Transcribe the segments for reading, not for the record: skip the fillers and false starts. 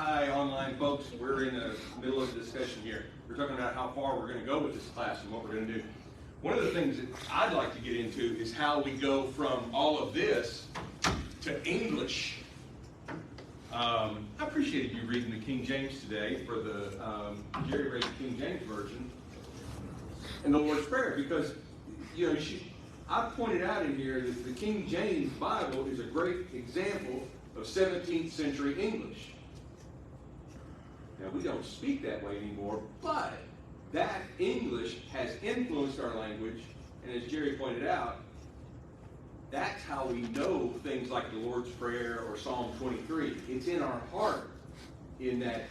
Hi, online folks. We're in the middle of a discussion here. We're talking about how far we're going to go with this class and what we're going to do. One of the things that I'd like to get into is how we go from all of this to English. I appreciated you reading the King James today for the Jerry read the King James version and the Lord's Prayer, because I've pointed out in here that the King James Bible is a great example of 17th century English. Now, we don't speak that way anymore, but that English has influenced our language, and as Jerry pointed out, that's how we know things like the Lord's Prayer or Psalm 23. It's in our heart, in that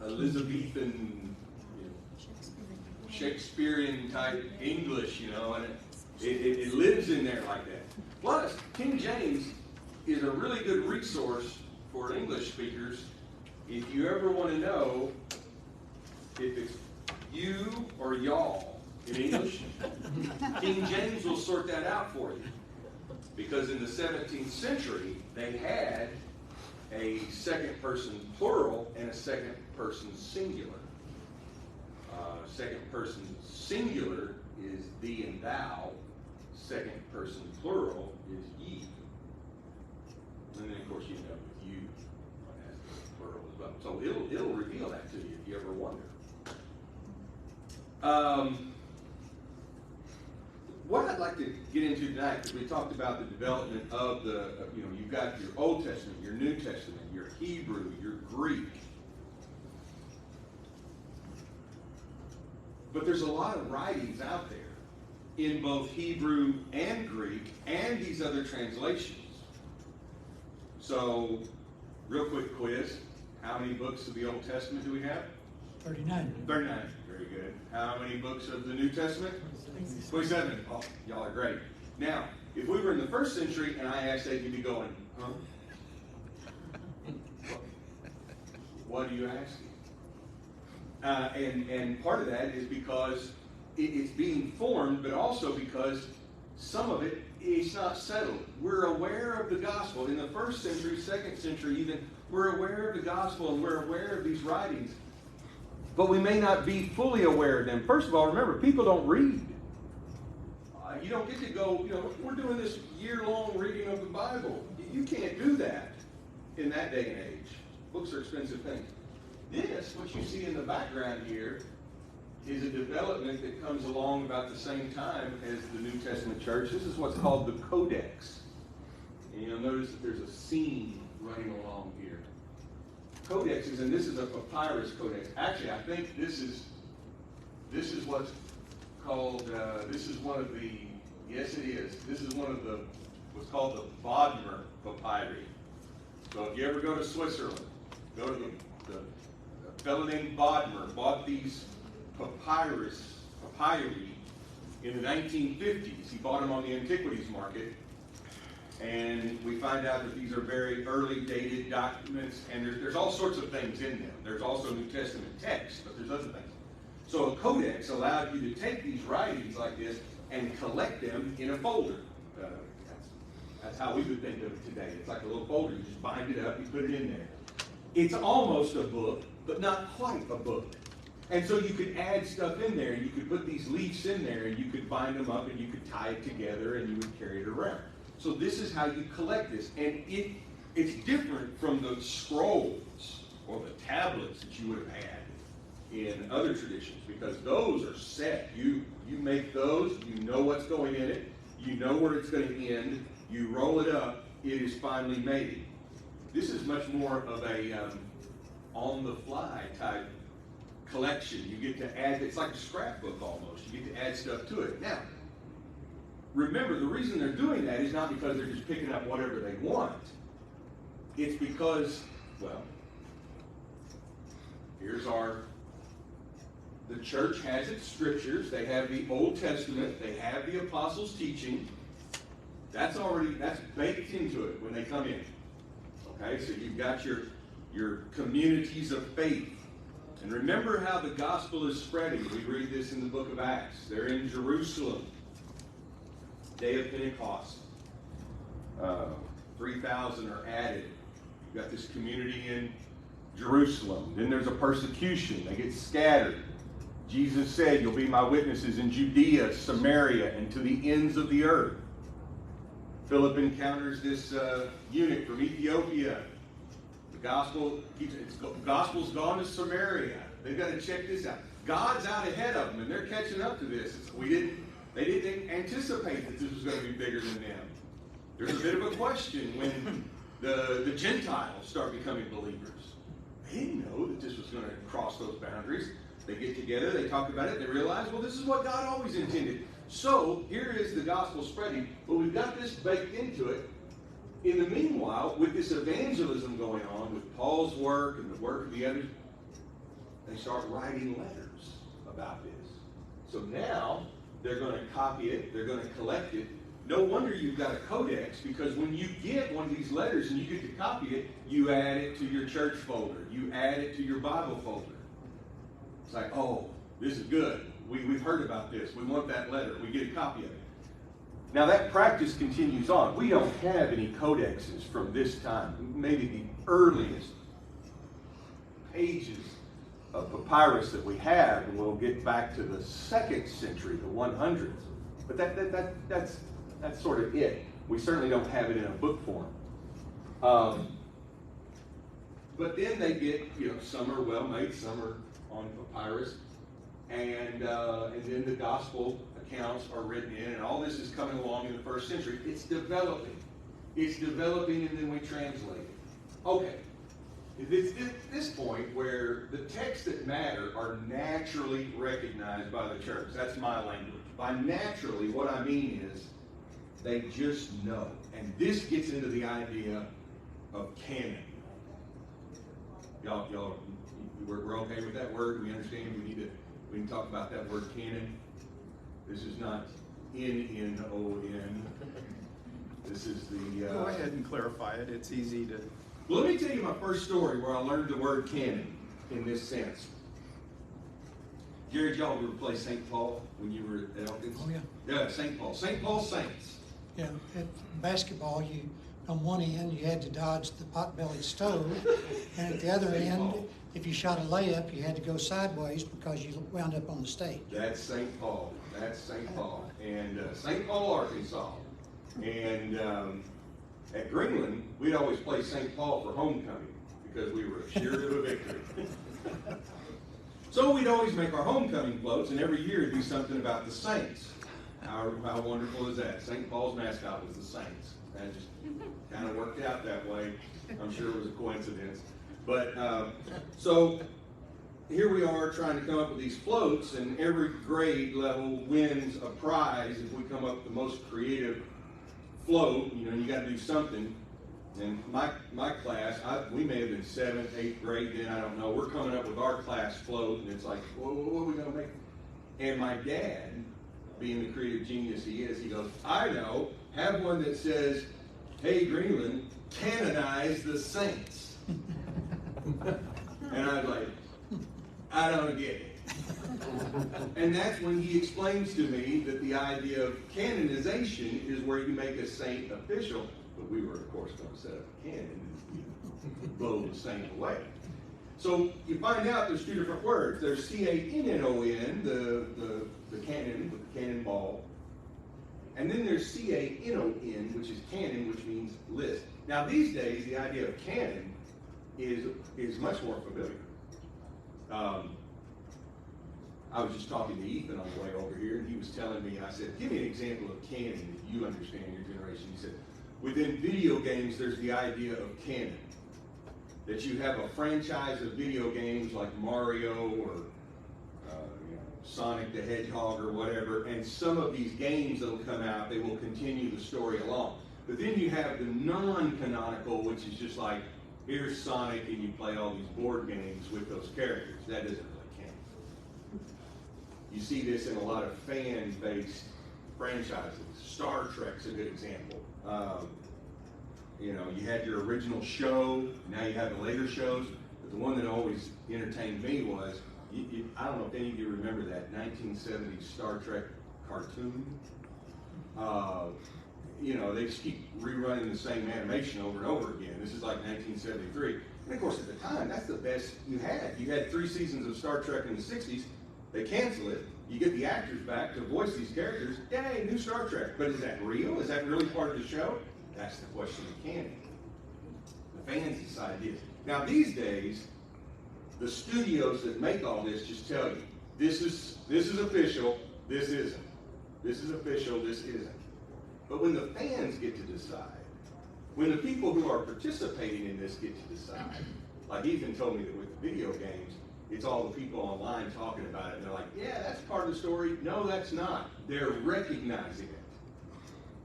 Elizabethan, Shakespearean type English, and it lives in there like that. Plus, King James is a really good resource for English speakers if you ever want to know if it's you or y'all in English. King James will sort that out for you. Because in the 17th century, they had a second person plural and a second person singular. Second person singular is thee and thou. Second person plural is ye. And then, of course, with you as plural as well. So it'll reveal that to you if you ever wonder. What I'd like to get into tonight, because we talked about the development of you've got your Old Testament, your New Testament, your Hebrew, your Greek. But there's a lot of writings out there in both Hebrew and Greek and these other translations. So, real quick quiz. How many books of the Old Testament do we have? 39. 39. Very good. How many books of the New Testament? 27. Oh, y'all are great. Now, if we were in the first century and I asked that, you'd be going, huh? What are you asking? And part of that is because it's being formed, but also because some of it is not settled. We're aware of the gospel. In the first century, second century even, we're aware of the gospel and we're aware of these writings. But we may not be fully aware of them. First of all, remember, people don't read. You don't get to go, we're doing this year-long reading of the Bible. You can't do that in that day and age. Books are expensive things. This, what you see in the background here, is a development that comes along about the same time as the New Testament church. This is what's called the Codex. And you'll notice that there's a seam running along here. Codexes, and this is a papyrus codex. Actually, I think this is what's called, this is one of the, yes it is, this is one of the, what's called the Bodmer papyri. So if you ever go to Switzerland, go to the fellow named Bodmer bought these papyri in the 1950s. He bought them on the antiquities market, and we find out that these are very early dated documents, and there's all sorts of things in them. There's also New Testament text, but there's other things. So a codex allowed you to take these writings like this and collect them in a folder. That's how we would think of it today. It's like a little folder. You just bind it up, you put it in there. It's almost a book, but not quite a book. And so you could add stuff in there, and you could put these leaves in there, and you could bind them up, and you could tie it together, and you would carry it around. So this is how you collect this. And it's different from the scrolls or the tablets that you would have had in other traditions, because those are set. You make those, you know what's going in it, you know where it's going to end, you roll it up, it is finally made. This is much more of a on-the-fly type collection. You get to add, it's like a scrapbook almost. You get to add stuff to it. Now, remember, the reason they're doing that is not because they're just picking up whatever they want. It's because, well, the church has its scriptures. They have the Old Testament. They have the apostles' teaching. That's baked into it when they come in. Okay, so you've got your communities of faith. And remember how the gospel is spreading. We read this in the book of Acts. They're in Jerusalem. Day of Pentecost. 3,000 are added. You've got this community in Jerusalem. Then there's a persecution. They get scattered. Jesus said, you'll be my witnesses in Judea, Samaria, and to the ends of the earth. Philip encounters this eunuch from Ethiopia. The gospel's gone to Samaria. They've got to check this out. God's out ahead of them, and they're catching up to this. They didn't anticipate that this was going to be bigger than them. There's a bit of a question when the Gentiles start becoming believers. They didn't know that this was going to cross those boundaries. They get together, they talk about it, they realize, well, this is what God always intended. So here is the gospel spreading, but we've got this baked into it. In the meanwhile, with this evangelism going on, with Paul's work and the work of the others, they start writing letters about this. So now they're going to copy it, they're going to collect it. No wonder you've got a codex, because when you get one of these letters and you get to copy it, you add it to your church folder, you add it to your Bible folder. It's like, oh, this is good. We've heard about this. We want that letter. We get a copy of it. Now that practice continues on. We don't have any codexes from this time. Maybe the earliest pages of papyrus that we have, and we'll get back to the 2nd century, the 100s. But that's sort of it. We certainly don't have it in a book form. But then they get, some are well made, some are on papyrus, and then the gospel accounts are written in, and all this is coming along in the 1st century. It's developing, and then we translate it. Okay, it's this point where the texts that matter are naturally recognized by the church. That's my language. By naturally, what I mean is they just know, and this gets into the idea of canon. Y'all. We're okay with that word? We understand we can talk about that word canon. This is not N-N-O-N. This is the... Go ahead and clarify it. It's easy to... Well, let me tell you my first story where I learned the word canon in this sense. Jared, y'all ever play St. Paul when you were at Elkins? Oh, yeah. Yeah, St. Paul. St. Paul Saints. Yeah, at basketball, on one end, you had to dodge the pot-bellied stove, and at the other end, if you shot a layup, you had to go sideways because you wound up on the stage. That's St. Paul. That's St. Paul. And St. Paul, Arkansas. And at Greenland, we'd always play St. Paul for homecoming because we were assured of a victory. So we'd always make our homecoming floats, and every year do something about the Saints. How wonderful is that? St. Paul's mascot was the Saints. That just kind of worked out that way. I'm sure it was a coincidence. But so here we are trying to come up with these floats, and every grade level wins a prize if we come up with the most creative float. You got to do something. And my class, we may have been 7th, 8th grade then, I don't know. We're coming up with our class float, and it's like, what are we going to make? And my dad, being the creative genius he is, he goes, I know, have one that says, hey, Greenland, canonize the saints. And I was like, I don't get it. And that's when he explains to me that the idea of canonization is where you make a saint official. But we were, of course, going to set up a canon and blow the saint away. So you find out there's two different words. There's C-A-N-N-O-N, the canon, with the cannonball. And then there's C-A-N-O-N, which is canon, which means list. Now these days, the idea of canon is much more familiar. I was just talking to Ethan on the way over here, and he was telling me, I said, give me an example of canon that you understand in your generation. He said, within video games, there's the idea of canon. That you have a franchise of video games like Mario or Sonic the Hedgehog or whatever, and some of these games that will come out, they will continue the story along. But then you have the non-canonical, which is just like, here's Sonic, and you play all these board games with those characters. That isn't really canon. You see this in a lot of fan-based franchises. Star Trek's a good example. You had your original show, now you have the later shows, but the one that always entertained me was, I don't know if any of you remember that 1970s Star Trek cartoon. you know, they just keep rerunning the same animation over and over again. This is like 1973. And of course, at the time, that's the best you had. You had 3 seasons of Star Trek in the 60s. They cancel it. You get the actors back to voice these characters. Yay, new Star Trek. But is that real? Is that really part of the show? That's the question of canon. The fans decide this. Now, these days, the studios that make all this just tell you, this is official, this isn't. This is official, this isn't. But when the fans get to decide, when the people who are participating in this get to decide, like Ethan told me that with the video games, it's all the people online talking about it, and they're like, yeah, that's part of the story. No, that's not. They're recognizing it.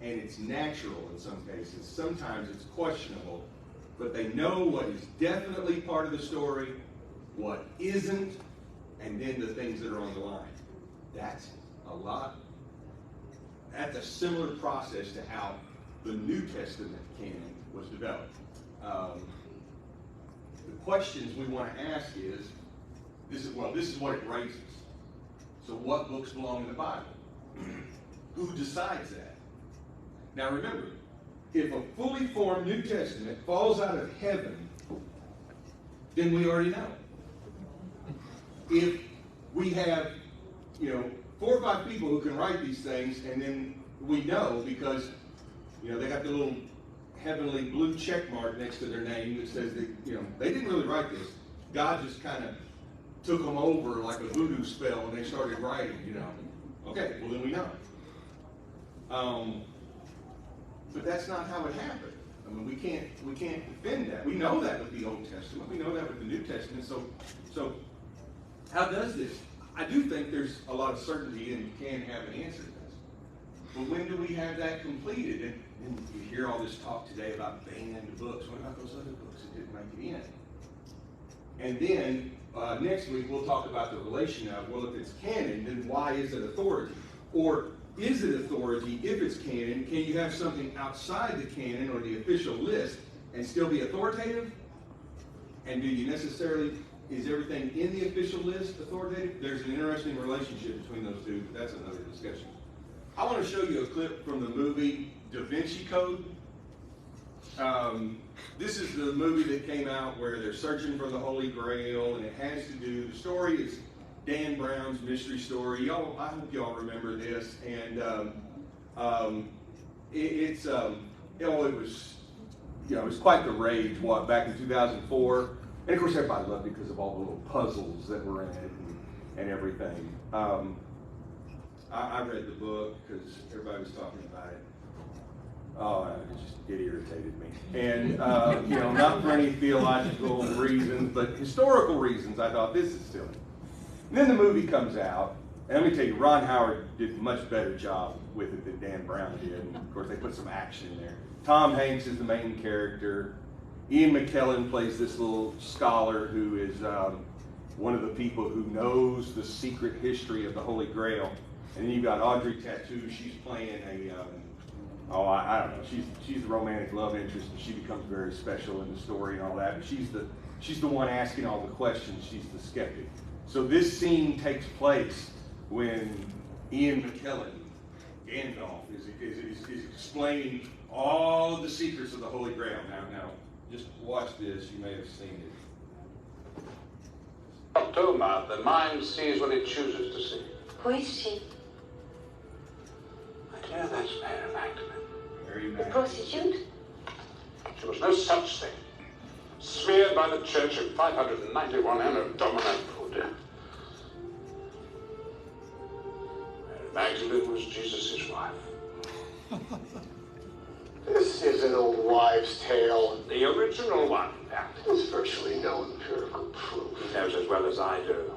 And it's natural in some cases. Sometimes it's questionable, but they know what is definitely part of the story, what isn't, and then the things that are on the line. That's a similar process to how the New Testament canon was developed. The questions we want to ask is, this is what it raises. So what books belong in the Bible? Who decides that? Now remember, if a fully formed New Testament falls out of heaven, then we already know. If we have, 4 or 5 people who can write these things, and then we know because, they got the little heavenly blue check mark next to their name that says that, they didn't really write this. God just kind of took them over like a voodoo spell and they started writing, Okay, well then we know. But that's not how it happened. I mean, we can't defend that. We know that with the Old Testament. We know that with the New Testament. So how does this? I do think there's a lot of certainty and you can have an answer to this. But when do we have that completed? And you hear all this talk today about banned books. What about those other books that didn't make it in? And then next week we'll talk about the relation of, well, if it's canon, then why is it authority? Or is it authority if it's canon? Can you have something outside the canon or the official list and still be authoritative? And do you necessarily, is everything in the official list authoritative? There's an interesting relationship between those two, but that's another discussion. I want to show you a clip from the movie DaVinci Code. This is the movie that came out where they're searching for the Holy Grail, and it has to do, the story is Dan Brown's mystery story. I hope y'all remember this. And it was quite the rage back in 2004. And of course, everybody loved it because of all the little puzzles that were in it and everything. I read the book because everybody was talking about it. Oh, it irritated me. And, not for any theological reasons, but historical reasons. I thought, this is silly. And then the movie comes out, and let me tell you, Ron Howard did a much better job with it than Dan Brown did. And of course, they put some action in there. Tom Hanks is the main character. Ian McKellen plays this little scholar who is one of the people who knows the secret history of the Holy Grail. And then you've got Audrey Tautou. She's playing I don't know. She's the romantic love interest, and she becomes very special in the story and all that. And she's the one asking all the questions. She's the skeptic. So this scene takes place when Ian McKellen, Gandalf, is explaining all of the secrets of the Holy Grail. Now, just watch this. You may have seen it. Doma, the mind sees what it chooses to see. Who is she? I declare that's Mary Magdalene. Mary The Magdalene. prostitute? She was no such thing. Smeared by the Church in 591 Anno Domini, poor dear. Mary Magdalene was Jesus' wife. This is an old wives' tale. The original one, in fact. There's virtually no empirical proof. He knows as well as I do.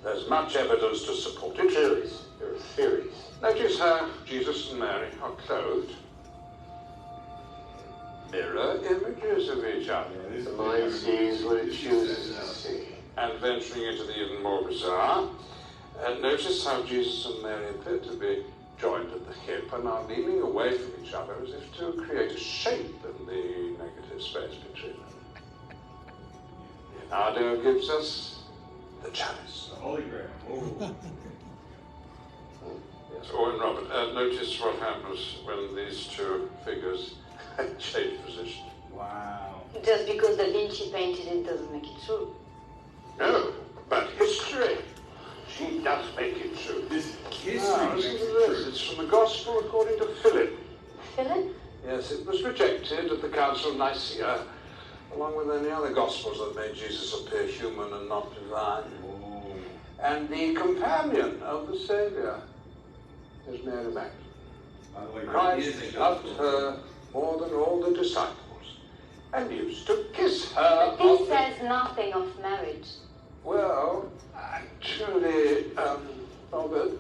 There's much evidence to support it. Theories. There are theories. Notice how Jesus and Mary are clothed. Mirror images of each other. The mind sees what it chooses to see. And venturing into the even more bizarre, notice how Jesus and Mary appear to be joined at the hip and are leaning away from each other as if to create a shape in the negative space between them. Leonardo gives us the chalice. The Holy Grail. Oh. Yes. Oh, and Robert, notice what happens when these two figures change position. Wow. Just because Da Vinci painted it doesn't make it true. No, but history, she does make it true. This history Now, makes listen it to this. true. It's from the Gospel according to Philip. Philip? Yes, it was rejected at the Council of Nicaea, along with any other Gospels that made Jesus appear human and not divine. Oh. And the companion of the Saviour is Mary Magdalene. By the way, there Christ is a loved gospel. her more than all the disciples and used to kiss her. But this says nothing of marriage. Well, actually, Robert,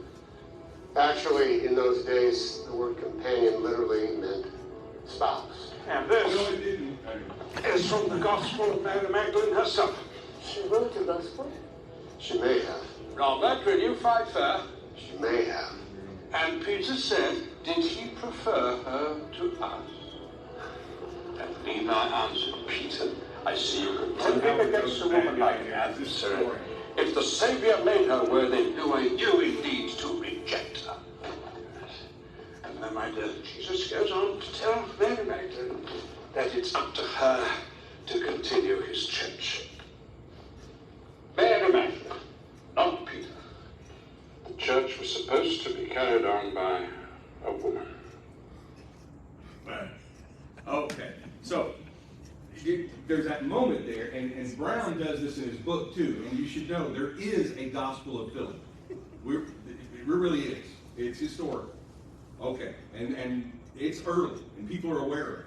Actually, in those days, the word companion literally meant spouse. and No, this it didn't. is from the Gospel of Mary Magdalene herself. She wrote a gospel. She may have. Robert, will you fight fair? She may have. And Peter said, did he prefer her to us? And Levi answered, Peter, I see you contending against a woman like an adversary. If the Saviour made her worthy, who are you indeed to reject her? And then, my dear, Jesus goes on to tell Mary Magdalene that it's up to her to continue his church. Mary Magdalene, not Peter. The church was supposed to be carried on by a woman. Okay, so there's that moment there, and Brown does this in his book too, and you should know there is a Gospel of Philip. It really is. It's historical. Okay, and it's early, and people are aware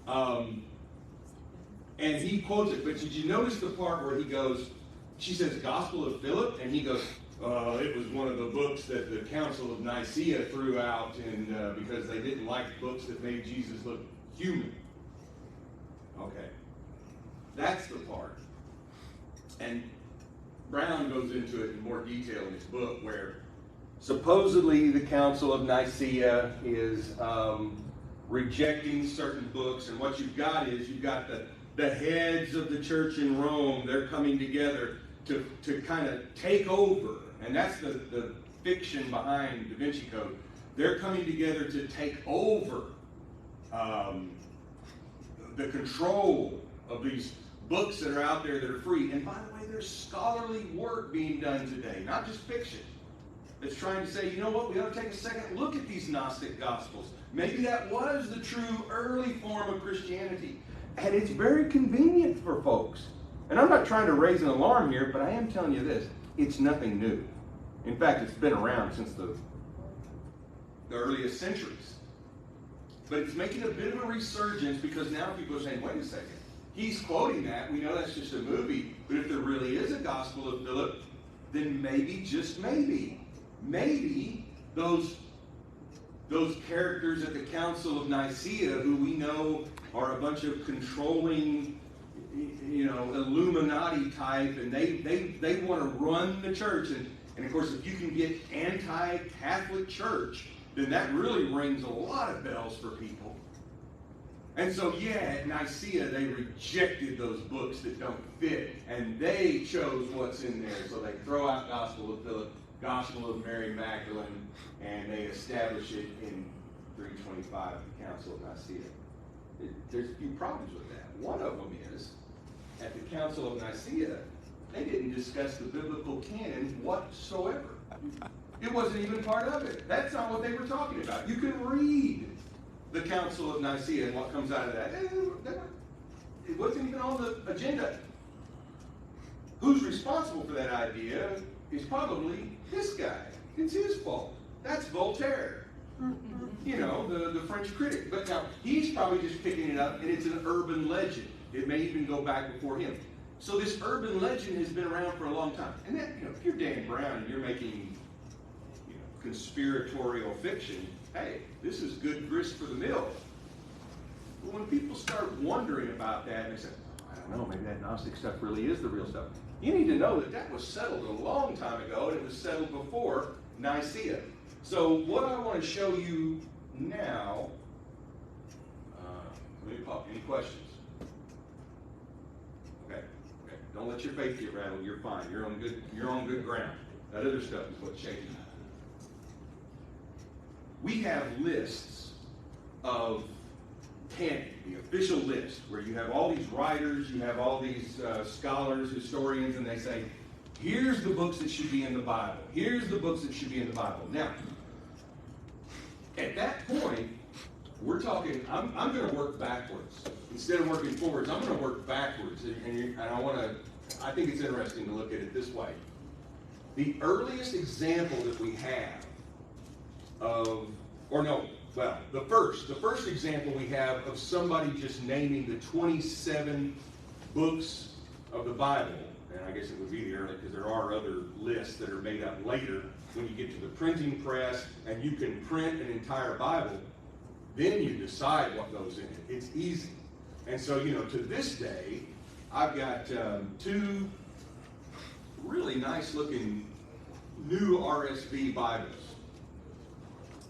of it. And he quotes it, but did you notice the part where he goes, she says Gospel of Philip, and he goes, it was one of the books that the Council of Nicaea threw out, and because they didn't like books that made Jesus look human. Okay, that's the part. And Brown goes into it in more detail in his book, where supposedly the Council of Nicaea is rejecting certain books, and what you've got is you've got the heads of the church in Rome. They're coming together to kind of take over, and that's the fiction behind DaVinci Code. They're coming together to take over the control of these books that are out there that are free. And by the way, there's scholarly work being done today, not just fiction, that's trying to say, you know what, we ought to take a second look at these Gnostic Gospels. Maybe that was the true early form of Christianity. And it's very convenient for folks. And I'm not trying to raise an alarm here, but I am telling you this, it's nothing new. In fact, it's been around since the earliest centuries. But it's making a bit of a resurgence because now people are saying, wait a second, he's quoting that, we know that's just a movie, but if there really is a Gospel of Philip, then maybe, just maybe those characters at the Council of Nicaea, who we know are a bunch of controlling, Illuminati type, and they want to run the church, and of course if you can get anti-Catholic church, then that really rings a lot of bells for people. And so, at Nicaea, they rejected those books that don't fit, and they chose what's in there. So they throw out Gospel of Philip, Gospel of Mary Magdalene, and they establish it in 325 of the Council of Nicaea. There's a few problems with that. One of them is, at the Council of Nicaea, they didn't discuss the biblical canon whatsoever. It wasn't even part of it. That's not what they were talking about. You can read the Council of Nicaea and what comes out of that. It wasn't even on the agenda. Who's responsible for that idea is probably this guy. It's his fault. That's Voltaire. The French critic. But now, he's probably just picking it up, and it's an urban legend. It may even go back before him. So this urban legend has been around for a long time. And that, if you're Dan Brown and you're making conspiratorial fiction, hey, this is good grist for the mill. But when people start wondering about that, and they say, I don't know, maybe that Gnostic stuff really is the real stuff. You need to know that was settled a long time ago, and it was settled before Nicaea. So what I want to show you now, let me pop, any questions? Okay. Don't let your faith get rattled, you're fine. You're on good ground. That other stuff is what's changing. we have lists of canon, the official list, where you have all these writers, you have all these scholars, historians, and they say, here's the books that should be in the Bible. Here's the books that should be in the Bible. Now, at that point, we're talking, I'm going to work backwards. Instead of working forwards, I'm going to work backwards. And I think it's interesting to look at it this way. The earliest example that we have the first example we have of somebody just naming the 27 books of the Bible, and I guess it would be the early, because there are other lists that are made up later when you get to the printing press and you can print an entire Bible, then you decide what goes in it. It's easy. And so, to this day, I've got two really nice looking new RSV Bibles.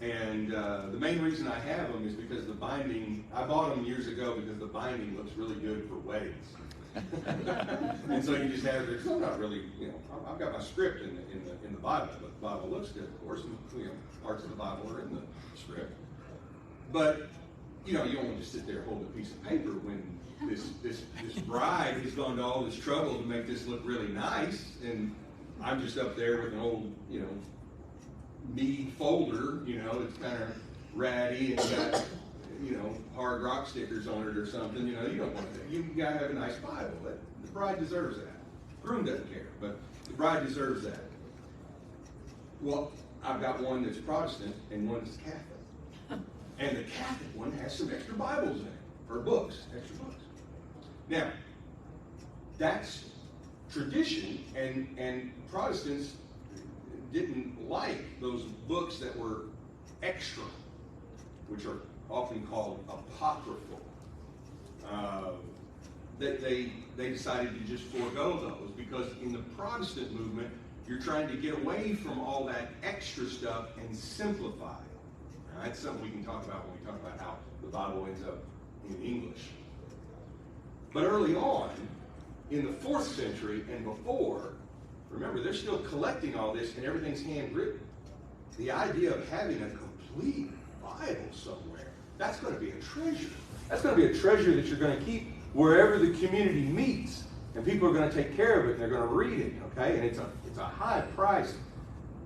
And the main reason I have them is because the binding, I bought them years ago because the binding looks really good for weddings. And so you just have it, so I'm not really, I've got my script in the Bible, but the Bible looks good, of course, and parts of the Bible are in the script. But, you don't want to just sit there holding a piece of paper when this bride has gone to all this trouble to make this look really nice, and I'm just up there with an old, mead folder, it's kind of ratty and got, hard rock stickers on it or something, you don't want that. You gotta have a nice Bible. The bride deserves that. Groom doesn't care, but the bride deserves that. Well, I've got one that's Protestant and one that's Catholic. And the Catholic one has some extra Bibles in it, or books, extra books. Now, that's tradition, and Protestants didn't like those books that were extra, which are often called apocryphal. They decided to just forego those because in the Protestant movement, you're trying to get away from all that extra stuff and simplify. Now, that's something we can talk about when we talk about how the Bible ends up in English. But early on, in the 4th century and before, remember, they're still collecting all this and everything's handwritten. The idea of having a complete Bible somewhere, that's going to be a treasure. That's going to be a treasure that you're going to keep wherever the community meets. And people are going to take care of it and they're going to read it, okay? And it's a high price,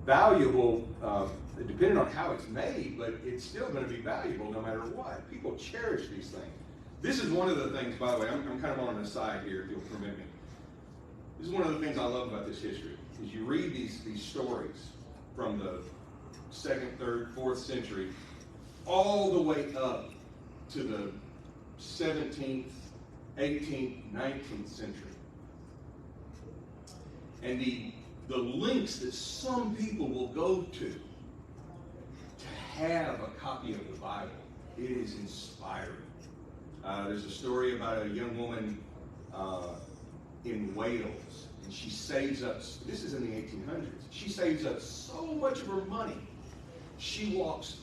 valuable, depending on how it's made, but it's still going to be valuable no matter what. People cherish these things. This is one of the things, by the way, I'm kind of on an aside here, if you'll permit me. This is one of the things I love about this history, is you read these stories from the 2nd, 3rd, 4th century, all the way up to the 17th, 18th, 19th century. And the lengths that some people will go to have a copy of the Bible, it is inspiring. There's a story about a young woman in Wales, and she saves up, this is in the 1800s, she saves up so much of her money, she walks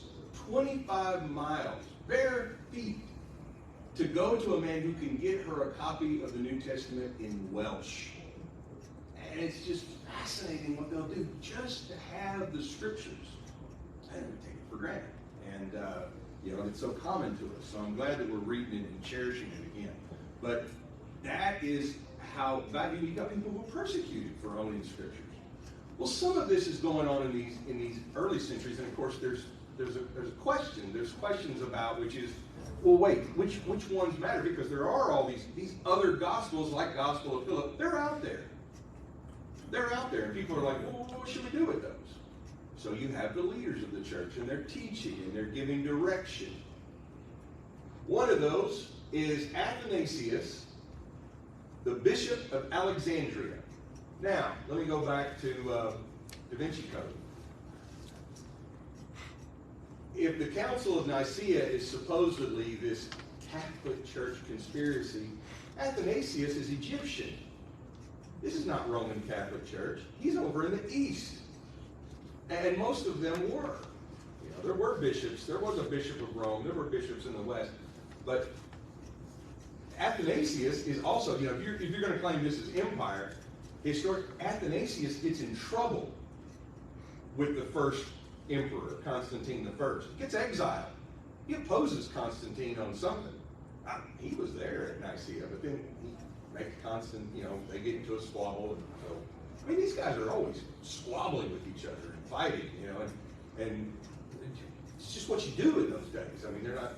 25 miles, bare feet, to go to a man who can get her a copy of the New Testament in Welsh. And it's just fascinating what they'll do just to have the scriptures. And we take it for granted. And, it's so common to us. So I'm glad that we're reading it and cherishing it again. But that is how you got people who were persecuted for owning scriptures. Well, some of this is going on in these early centuries, and of course there's a question. There's questions about which is, well, wait, which ones matter? Because there are all these other gospels, like Gospel of Philip, they're out there. They're out there, and people are like, well, what should we do with those? So you have the leaders of the church, and they're teaching, and they're giving direction. One of those is Athanasius, the Bishop of Alexandria. Now, let me go back to DaVinci Code. If the Council of Nicaea is supposedly this Catholic Church conspiracy, Athanasius is Egyptian. This is not Roman Catholic Church. He's over in the East. And most of them were. There were bishops. There was a bishop of Rome. There were bishops in the West. But Athanasius is also, if you're going to claim this is empire, Athanasius gets in trouble with the first emperor, Constantine I. He gets exiled. He opposes Constantine on something. He was there at Nicaea, but then he makes they get into a squabble. And so, I mean, these guys are always squabbling with each other and fighting, and it's just what you do in those days. I mean, they're not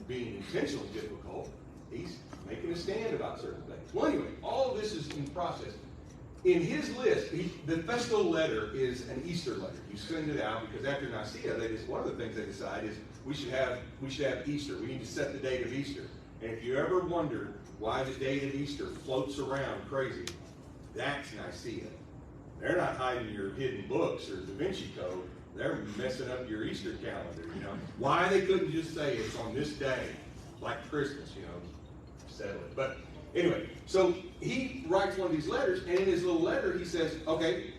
being intentionally difficult. He's making a stand about certain things. Well, anyway, all this is in process. In his list, the festal letter is an Easter letter. You send it out because after Nicaea, one of the things they decide is we should have Easter. We need to set the date of Easter. And if you ever wondered why the date of Easter floats around crazy, that's Nicaea. They're not hiding your hidden books or DaVinci Code. They're messing up your Easter calendar, Why they couldn't just say it's on this day, like Christmas, settle it. But anyway, so he writes one of these letters, and in his little letter he says, okay,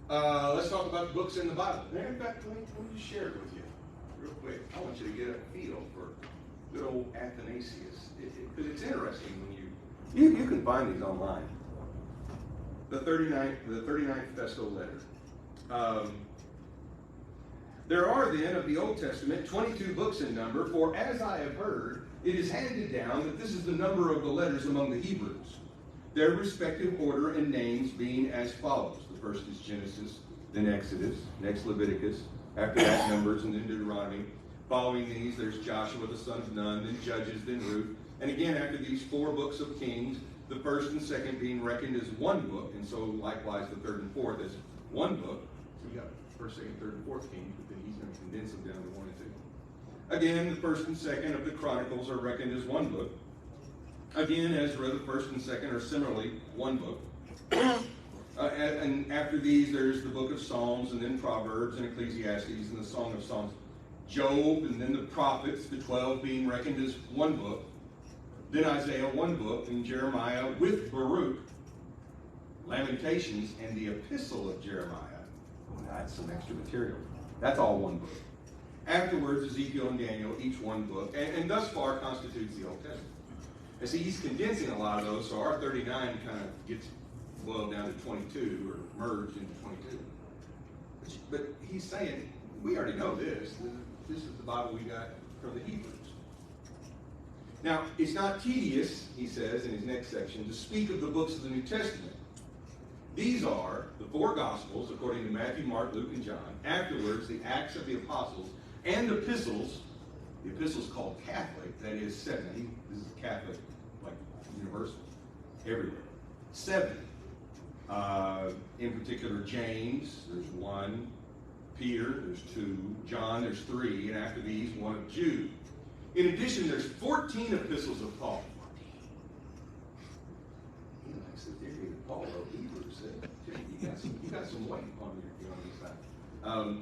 let's talk about the books in the Bible. In fact, let me just share it with you real quick. I want you to get a feel for good old Athanasius, because it's interesting when you can find these online. The 39th festal letter. There are then of the Old Testament 22 books in number, for as I have heard, it is handed down that this is the number of the letters among the Hebrews, their respective order and names being as follows. The first is Genesis, then Exodus, next Leviticus, after that Numbers, and then Deuteronomy. Following these, there's Joshua the son of Nun, then Judges, then Ruth. And again, after these 4 books of Kings, the first and second being reckoned as one book, and so likewise the third and fourth as one book. So we got first, second, third, and fourth Kings, but then he's going to condense them down to 1 and 2. Again, the first and second of the Chronicles are reckoned as one book. Again, Ezra, the first and second are similarly one book. And after these, there's the book of Psalms, and then Proverbs, and Ecclesiastes, and the Song of Songs. Job, and then the prophets, the 12 being reckoned as one book. Then Isaiah, one book, and Jeremiah with Baruch, Lamentations, and the Epistle of Jeremiah. Oh, that's some extra material. That's all one book. Afterwards, Ezekiel and Daniel, each one book, and thus far constitutes the Old Testament. And see, he's condensing a lot of those, so our 39 kind of gets boiled down to 22, or merged into 22. But he's saying, we already know this. This is the Bible we got from the Hebrews. Now, it's not tedious, he says in his next section, to speak of the books of the New Testament. These are the 4 Gospels, according to Matthew, Mark, Luke, and John. Afterwards, the Acts of the Apostles and epistles. The epistles called Catholic, that is 7. This is Catholic, like universal, everywhere. 7. In particular, James, there's 1. Peter, there's 2. John, there's 3. And after these, 1 of Jude. In addition, there's 14 epistles of Paul. He likes the theory that Paul wrote Hebrews. You got some weight on your side.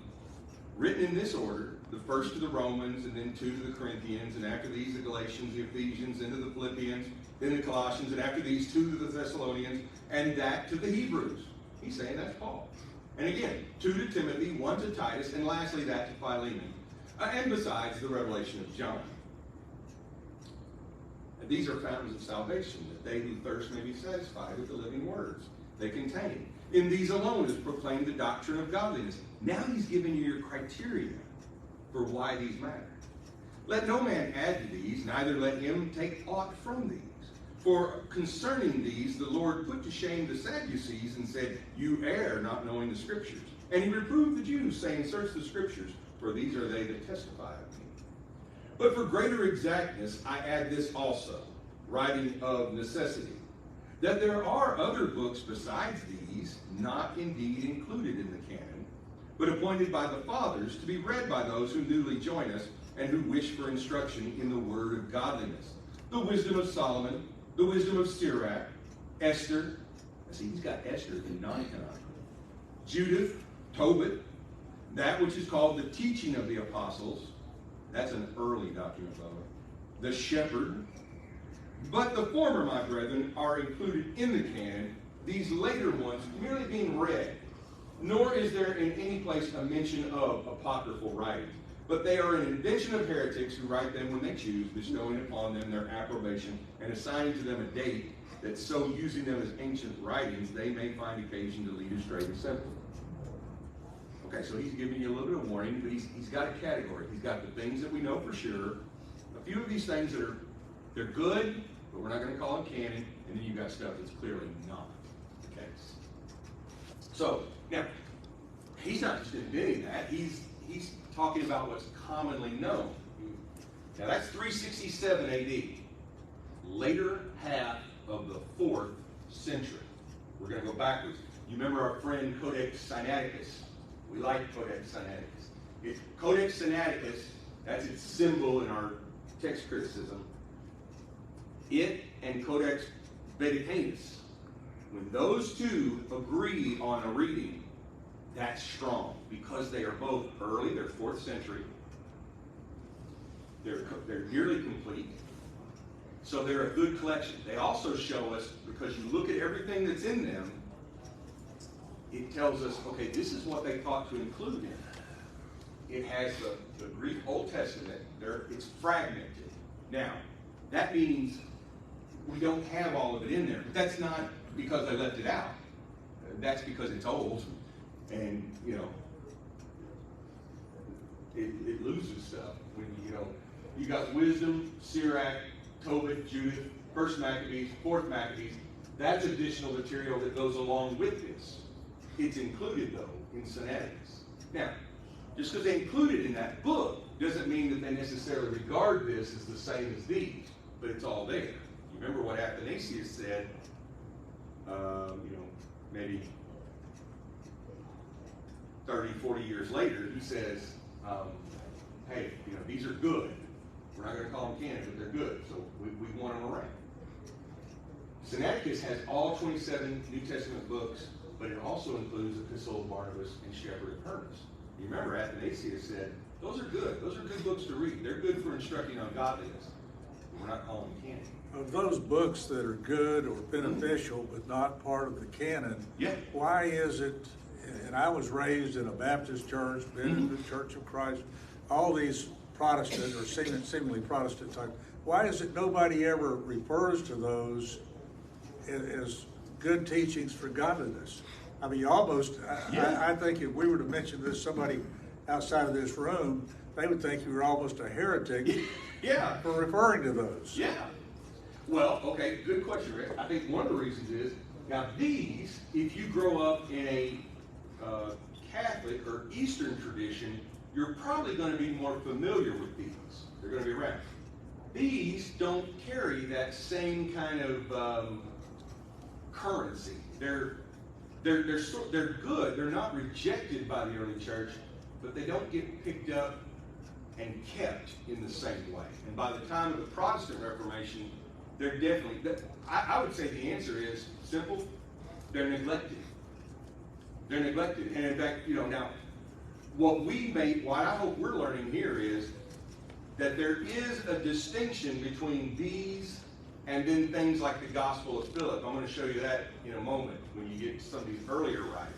Written in this order, the first to the Romans, and then 2 to the Corinthians, and after these the Galatians, the Ephesians, into the Philippians, then the Colossians, and after these 2 to the Thessalonians, and that to the Hebrews. He's saying that's Paul. And again, 2 to Timothy, 1 to Titus, and lastly that to Philemon. And besides, the revelation of John. And these are fountains of salvation, that they who thirst may be satisfied with the living words they contain. In these alone is proclaimed the doctrine of godliness. Now he's giving you your criteria for why these matter. Let no man add to these, neither let him take aught from these. For concerning these, the Lord put to shame the Sadducees and said, you err, not knowing the Scriptures. And he reproved the Jews, saying, search the Scriptures, for these are they that testify of me. But for greater exactness, I add this also, writing of necessity, that there are other books besides these, not indeed included in the canon, but appointed by the fathers to be read by those who newly join us and who wish for instruction in the word of godliness. The wisdom of Solomon, the wisdom of Sirach, Esther. See, he's got Esther in non-canonical. Judith, Tobit, that which is called the teaching of the apostles. That's an early document, by the way. The shepherd. But the former, my brethren, are included in the canon, these later ones merely being read. Nor is there in any place a mention of apocryphal writings. But they are an invention of heretics who write them when they choose, bestowing upon them their approbation and assigning to them a date, that so using them as ancient writings, they may find occasion to lead astray the simple. Okay, so he's giving you a little bit of warning, but he's got a category. He's got the things that we know for sure. A few of these things that they're good, but we're not going to call them canon. And then you've got stuff that's clearly not the case. So now, he's not just inventing that. He's talking about what's commonly known. Now that's 367 AD, later half of the 4th century. We're going to go backwards. You remember our friend Codex Sinaiticus? We like Codex Sinaiticus. It's Codex Sinaiticus, that's its symbol in our text criticism. It and Codex Vaticanus, when those two agree on a reading, that's strong because they are both early, they're 4th century. They're nearly complete. So they're a good collection. They also show us, because you look at everything that's in them, it tells us, okay, this is what they thought to include in it. It has the Greek Old Testament, it's fragmented. Now, that means we don't have all of it in there. But that's not because they left it out. That's because it's old, and it loses stuff when you got wisdom, Sirach, Tobit, Judith, 1st Maccabees, 4th Maccabees. That's additional material that goes along with this. It's included though in Sinaiticus. Now, just because they include it in that book doesn't mean that they necessarily regard this as the same as these, but it's all there. You remember what Athanasius said, maybe 30, 40 years later, he says, hey, these are good. We're not going to call them canon, but they're good, so we want them around. Sinaiticus has all 27 New Testament books, but it also includes the Epistle of Barnabas and Shepherd of Hermas. You remember Athanasius said, those are good. Those are good books to read. They're good for instructing on godliness. We're not calling them canon. Of those books that are good or beneficial but not part of the canon, Yeah. why is it, and I was raised in a Baptist church, been in the Church of Christ, all these Protestant or seemingly Protestant type, why is it nobody ever refers to those as good teachings for godliness? I mean, I think if we were to mention this to somebody outside of this room, they would think you were almost a heretic Yeah. for referring to those. Yeah. Well, okay, good question, Rick. I think one of the reasons is, now these, if you grow up in a Catholic or Eastern tradition, you're probably going to be more familiar with these. They're going to be around. These don't carry that same kind of currency. They're good. They're not rejected by the early church, but they don't get picked up and kept in the same way. And by the time of the Protestant Reformation, they're definitely, I would say the answer is simple, they're neglected. They're neglected. And in fact, now, what I hope we're learning here is that there is a distinction between these and then things like the Gospel of Philip. I'm going to show you that in a moment when you get to some of these earlier writers.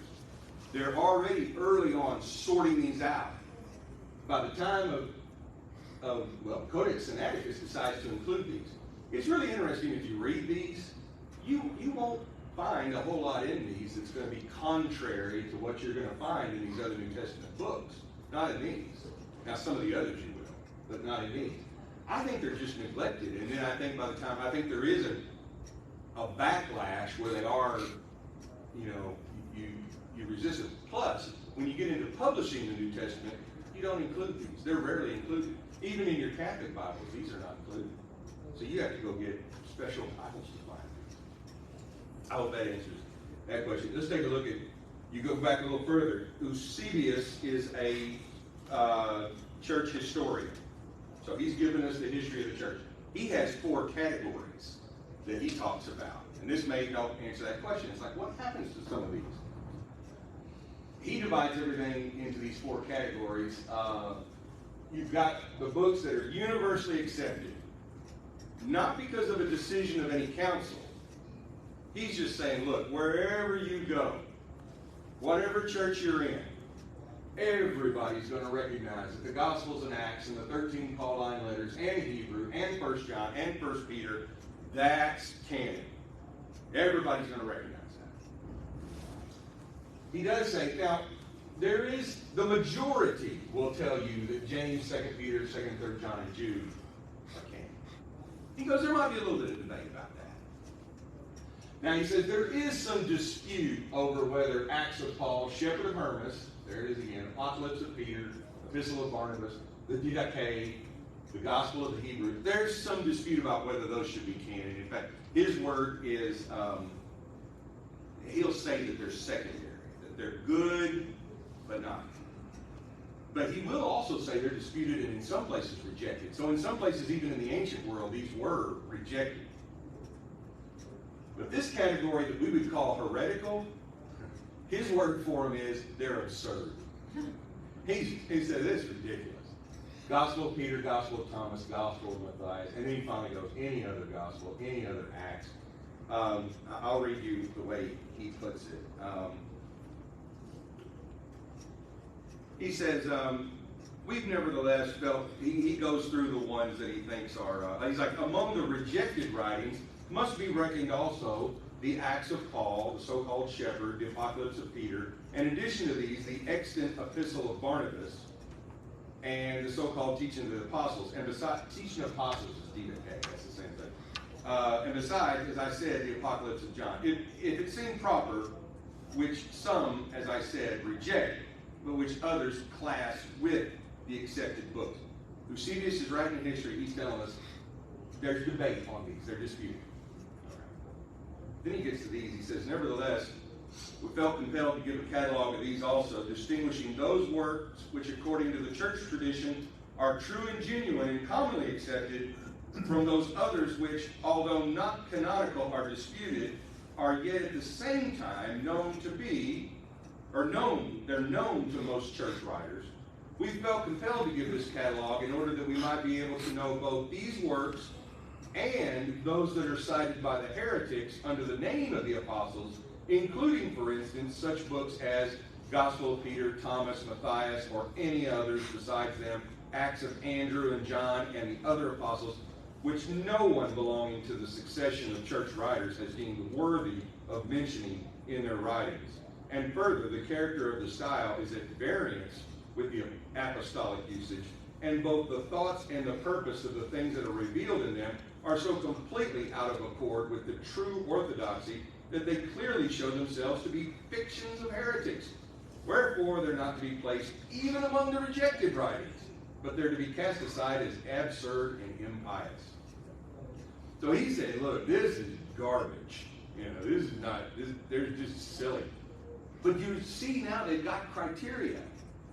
They're already early on sorting these out. By the time of Codex Sinaiticus decides to include these. It's really interesting if you read these, you won't find a whole lot in these that's going to be contrary to what you're going to find in these other New Testament books. Not in these. Now some of the others you will, but not in these. I think they're just neglected, and then I think by the time, I think there is a backlash where they are, you resist it. Plus, when you get into publishing the New Testament, you don't include these. They're rarely included. Even in your Catholic Bibles, these are not included. So you have to go get special Bibles to find these. I hope that answers that question. Let's take a look at, you go back a little further. Eusebius is a church historian. So he's given us the history of the church. He has 4 categories that he talks about. And this may help answer that question. It's like, what happens to some of these? He divides everything into these 4 categories. You've got the books that are universally accepted, not because of a decision of any council. He's just saying, look, wherever you go, whatever church you're in, everybody's going to recognize that the Gospels and Acts and the 13 Pauline letters and Hebrew and 1 John and 1 Peter, that's canon. Everybody's going to recognize that. He does say, now, there is, the majority will tell you that James, 2 Peter, 2nd and 3rd John, and Jude are canon. He goes, there might be a little bit of debate about that. Now he says there is some dispute over whether Acts of Paul, Shepherd of Hermas, there it is again, Apocalypse of Peter, Epistle of Barnabas, the Didache, the Gospel of the Hebrews. There's some dispute about whether those should be canon. In fact, his word is, he'll say that they're secondary, that they're good, but not. But he will also say they're disputed and in some places rejected. So in some places, even in the ancient world, these were rejected. But this category that we would call heretical, his word for them is they're absurd. He said this is ridiculous. Gospel of Peter, Gospel of Thomas, Gospel of Matthias, and then he finally goes, any other gospel, any other Acts. I'll read you the way he puts it. He says, we've nevertheless felt, he goes through the ones that he thinks are, he's like, among the rejected writings must be reckoned also the Acts of Paul, the so-called Shepherd, the Apocalypse of Peter, and in addition to these, the extant Epistle of Barnabas, and the so-called Teaching of the Apostles. And besides, Teaching of Apostles is Didache, that's the same thing. And besides, as I said, the Apocalypse of John. If it seemed proper, which some, as I said, reject, but which others class with the accepted books. Eusebius is writing in history, he's telling us there's debate on these, they're disputed. Then he gets to these, he says, nevertheless, we felt compelled to give a catalog of these also, distinguishing those works which according to the church tradition are true and genuine and commonly accepted from those others which, although not canonical, are disputed, are yet at the same time known to be, or they're known to most church writers. We felt compelled to give this catalog in order that we might be able to know both these works and those that are cited by the heretics under the name of the apostles, including, for instance, such books as Gospel of Peter, Thomas, Matthias, or any others besides them, Acts of Andrew and John and the other apostles, which no one belonging to the succession of church writers has deemed worthy of mentioning in their writings. And further, the character of the style is at variance with the apostolic usage, and both the thoughts and the purpose of the things that are revealed in them are so completely out of accord with the true orthodoxy that they clearly show themselves to be fictions of heretics. Wherefore, they're not to be placed even among the rejected writings, but they're to be cast aside as absurd and impious. So he said, look, this is garbage. This is not, they're just silly. But you see now they've got criteria.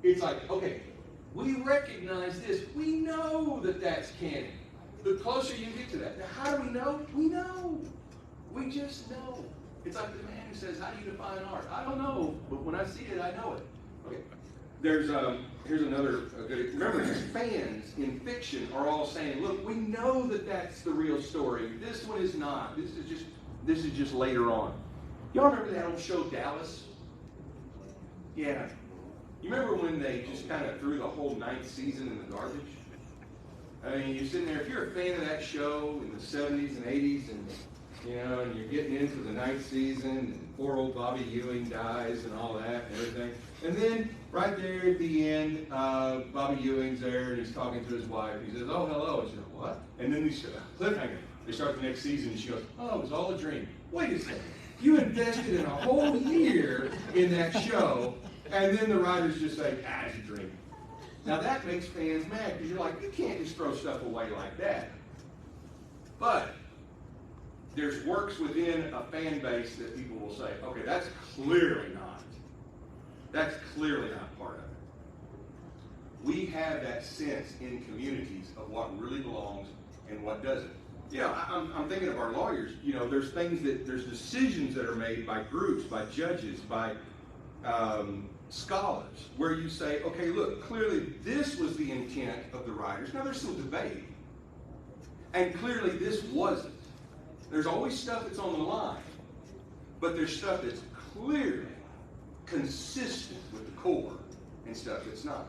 It's like, okay, we recognize this. We know that that's canon. The closer you get to that. Now, how do we know? We know. We just know. It's like the man who says, how do you define art? I don't know, but when I see it, I know it. Okay. Here's another good, remember, fans in fiction are all saying, look, we know that that's the real story. This one is not. This is just later on. Y'all remember that old show, Dallas? Yeah. You remember when they just kind of threw the whole 9th season in the garbage? I mean, you're sitting there, if you're a fan of that show in the 70s and 80s, and and you're getting into the 9th season, and poor old Bobby Ewing dies and all that and everything. And then, right there at the end, Bobby Ewing's there, and he's talking to his wife. He says, oh, hello. And she goes, what? And then cliffhanger. They start the next season, and she goes, oh, it was all a dream. Wait a second. You invested in a whole year in that show, and then the writers just say, it's a dream. Now, that makes fans mad, because you're like, you can't just throw stuff away like that. But there's works within a fan base that people will say, okay, that's clearly not part of it. We have that sense in communities of what really belongs and what doesn't. I'm thinking of our lawyers. There's decisions that are made by groups, by judges, by scholars, where you say, okay, look, clearly this was the intent of the writers. Now, there's some debate. And clearly this wasn't. There's always stuff that's on the line, but there's stuff that's clearly consistent with the core and stuff that's not.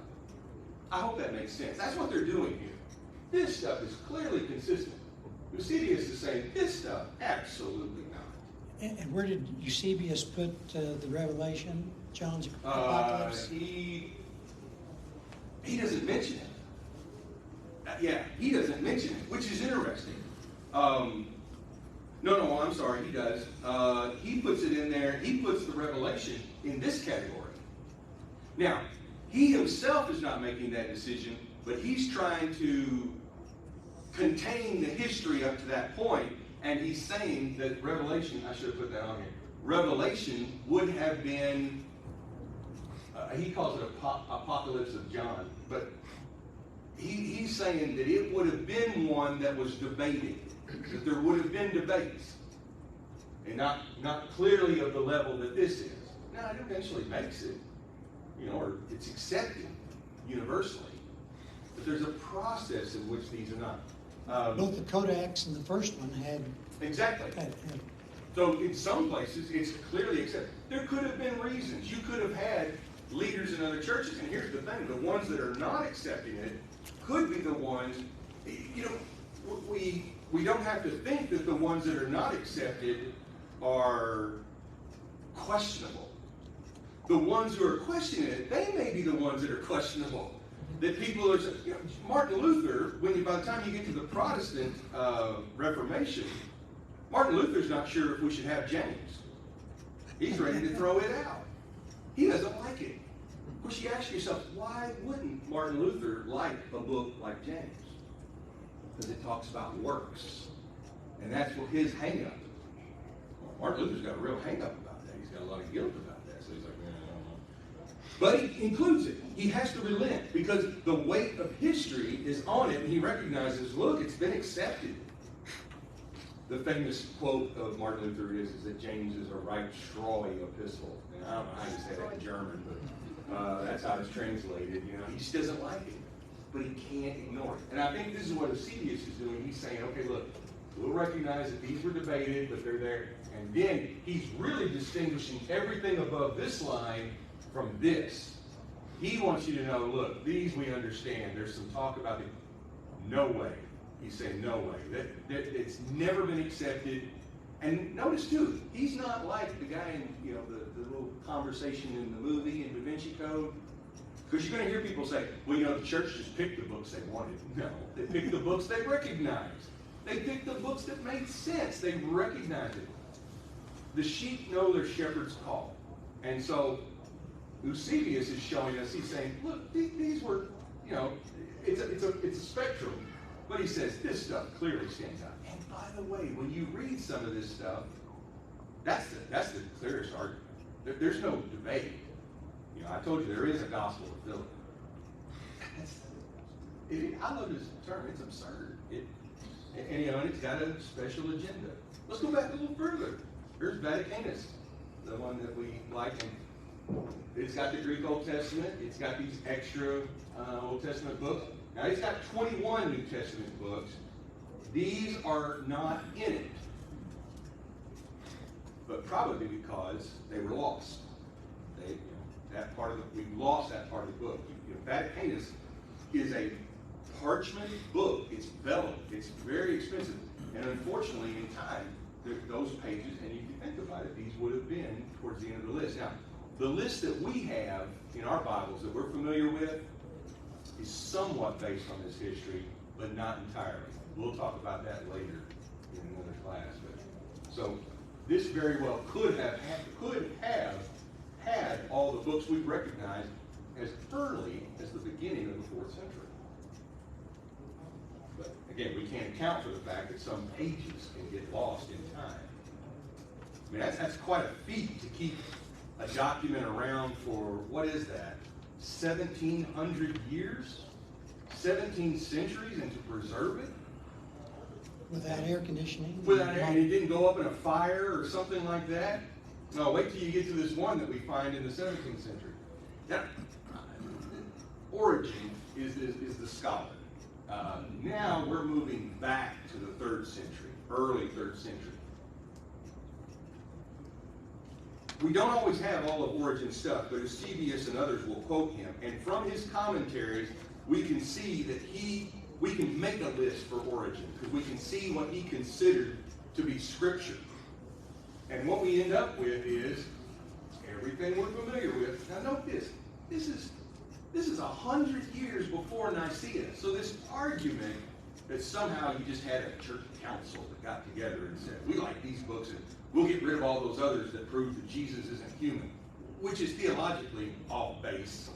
I hope that makes sense. That's what they're doing here. This stuff is clearly consistent. Eusebius is saying this stuff, absolutely not. And where did Eusebius put the revelation? John's Apocalypse? He doesn't mention it. Yeah, he doesn't mention it, which is interesting. No, I'm sorry, he does. He puts it in there, he puts the Revelation in this category. Now, he himself is not making that decision, but he's trying to contain the history up to that point, and he's saying that Revelation, I should have put that on here, Revelation would have been, he calls it Apocalypse of John, but he's saying that it would have been one that was debated, that there would have been debates, and not clearly of the level that this is. Now, it eventually makes it, or it's accepted universally, but there's a process in which these are not. Both the Codex and the first one had. Exactly. So in some places, it's clearly accepted. There could have been reasons. You could have had leaders in other churches, and here's the thing, the ones that are not accepting it could be the ones, we don't have to think that the ones that are not accepted are questionable. The ones who are questioning it, they may be the ones that are questionable. That people are, Martin Luther, by the time you get to the Protestant Reformation, Martin Luther's not sure if we should have James. He's ready to throw it out. He doesn't like it. Of course, you ask yourself, why wouldn't Martin Luther like a book like James? Because it talks about works. And that's what his hang-up. Well, Martin Luther's got a real hang-up about that. He's got a lot of guilt about that. So he's like, but he includes it. He has to relent because the weight of history is on it, and he recognizes, look, it's been accepted. The famous quote of Martin Luther is that James is a right strawy epistle. And I don't know how you say that in German, but that's how it's translated. He just doesn't like it, but he can't ignore it. And I think this is what Eusebius is doing. He's saying, okay, look, we'll recognize that these were debated, but they're there. And then he's really distinguishing everything above this line from this. He wants you to know, look, these we understand. There's some talk about it. No way. He's saying no way. That it's never been accepted. And notice too, he's not like the guy in the little conversation in the movie in DaVinci Code. Because you're going to hear people say, well, the church just picked the books they wanted. No, they picked the books they recognized. They picked the books that made sense. They recognized it. The sheep know their shepherd's call. And so Eusebius is showing us, he's saying, look, these were, it's a spectrum. But he says, this stuff clearly stands out. And by the way, when you read some of this stuff, that's the clearest argument. There's no debate. I told you there is a gospel of Philip. I love this term. It's absurd. And it's got a special agenda. Let's go back a little further. Here's Vaticanus, the one that we like. And it's got the Greek Old Testament. It's got these extra Old Testament books. Now, it's got 21 New Testament books. These are not in it. But probably because they were lost. We lost that part of the book. Vaticanus is a parchment book. It's vellum. It's very expensive. And unfortunately, in time, those pages, and if you think about it, these would have been towards the end of the list. Now, the list that we have in our Bibles that we're familiar with is somewhat based on this history, but not entirely. We'll talk about that later in another class. So this very well could have had all the books we recognize as early as the beginning of the 4th century. But again, we can't account for the fact that some pages can get lost in time. I mean, that's quite a feat to keep a document around for, what is that, 1,700 years? 17 centuries, and to preserve it? Without air conditioning? Without air, and it didn't go up in a fire or something like that? No, wait till you get to this one that we find in the 17th century. Now, Origen is the scholar. Now we're moving back to the 3rd century, early 3rd century. We don't always have all of Origen's stuff, but Eusebius and others will quote him. And from his commentaries, we can see that we can make a list for Origen, because we can see what he considered to be scripture. And what we end up with is everything we're familiar with. Now note this. This is 100 years before Nicaea. So this argument that somehow you just had a church council that got together and said, we like these books and we'll get rid of all those others that prove that Jesus isn't human, which is theologically off base.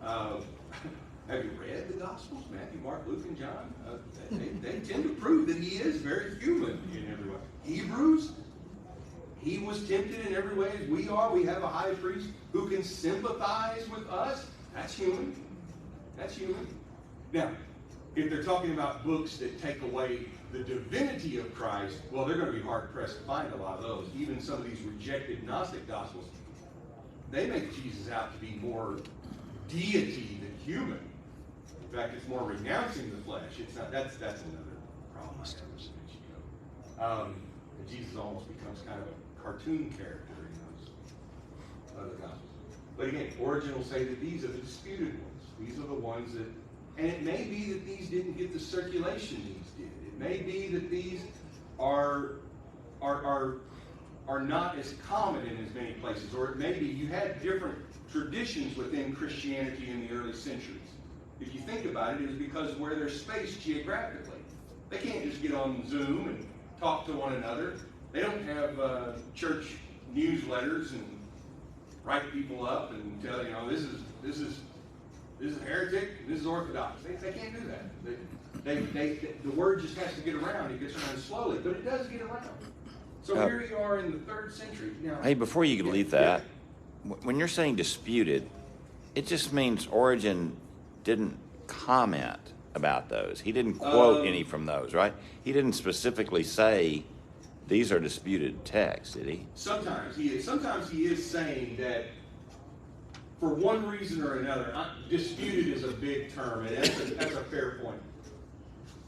Have you read the Gospels, Matthew, Mark, Luke, and John? They tend to prove that he is very human in every way. Hebrews, he was tempted in every way as we are. We have a high priest who can sympathize with us. That's human. That's human. Now, if they're talking about books that take away the divinity of Christ, well, they're going to be hard-pressed to find a lot of those. Even some of these rejected Gnostic Gospels, they make Jesus out to be more deity than human. In fact, it's more renouncing the flesh. It's not. That's another problem. Jesus almost becomes kind of a cartoon character in those other Gospels. But again, Origen will say that these are the disputed ones. These are the ones that, and it may be that these didn't get the circulation these did. It may be that these are not as common in as many places, or it may be you had different traditions within Christianity in the early centuries. If you think about it, it was because of where they're spaced geographically. They can't just get on Zoom and talk to one another. They don't have church newsletters and write people up and tell this is heretic, this is orthodox. They can't do that. The word just has to get around. It gets around slowly, but it does get around. So here you are in the 3rd century. Now, hey, before you leave that, when you're saying disputed, it just means Origen didn't comment about those. He didn't quote any from those, right? He didn't specifically say these are disputed texts, did he? Sometimes he is. Sometimes he is saying that for one reason or another, disputed is a big term, and that's a fair point.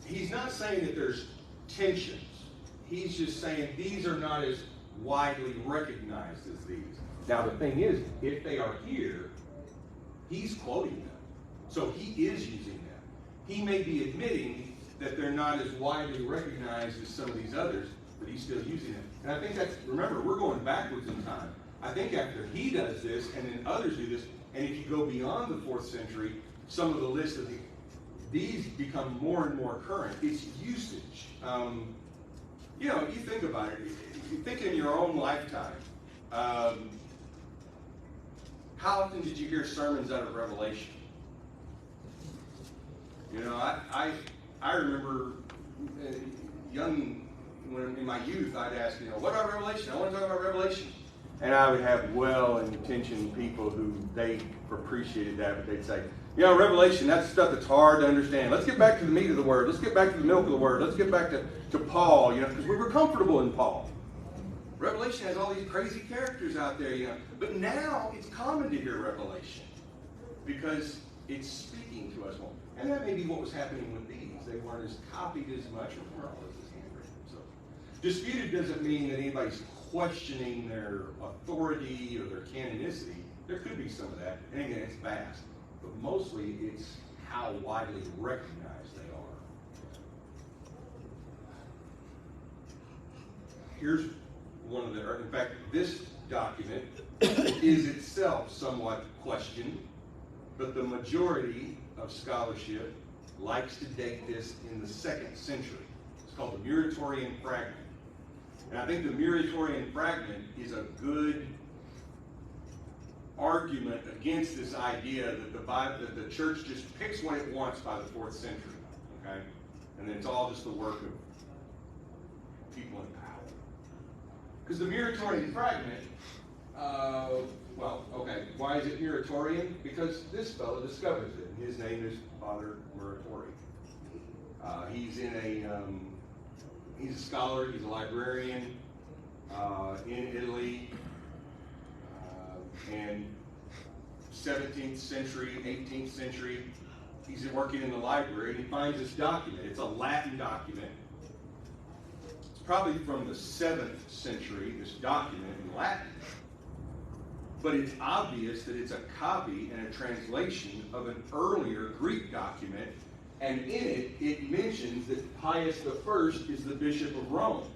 He's not saying that there's tensions. He's just saying these are not as widely recognized as these. Now, the thing is, if they are here, he's quoting them. So he is using them. He may be admitting that they're not as widely recognized as some of these others, but he's still using them. And I think remember, we're going backwards in time. I think after he does this, and then others do this, and if you go beyond the 4th century, some of the list of these become more and more current. It's usage. If you think about it, if you think in your own lifetime, how often did you hear sermons out of Revelation? I remember when in my youth, I'd ask, what about Revelation? I want to talk about Revelation. And I would have well-intentioned people who they appreciated that, but they'd say, Revelation, that's stuff that's hard to understand. Let's get back to the meat of the Word. Let's get back to the milk of the Word. Let's get back to Paul, because we were comfortable in Paul. Revelation has all these crazy characters out there, But now it's common to hear Revelation because it's speaking to us more. And that may be what was happening with these. They weren't as copied as much, or more or less as handwritten. So, disputed doesn't mean that anybody's questioning their authority or their canonicity. There could be some of that. And again, it's vast. But mostly it's how widely recognized they are. Here's one of the, in fact, this document is itself somewhat questioned, but the majority of scholarship likes to date this in the 2nd century. It's called the Muratorian Fragment. And I think the Muratorian Fragment is a good argument against this idea that that the church just picks what it wants by the 4th century, okay? And then it's all just the work of people in power. Because the Muratorian Fragment, why is it Muratorian? Because this fellow discovers it, and his name is Father Muratori. He's a scholar, he's a librarian in Italy, and 17th century, 18th century, he's working in the library, and he finds this document. It's a Latin document. It's probably from the 7th century, this document in Latin. But it's obvious that it's a copy and a translation of an earlier Greek document, and in it mentions that Pius I is the Bishop of Rome,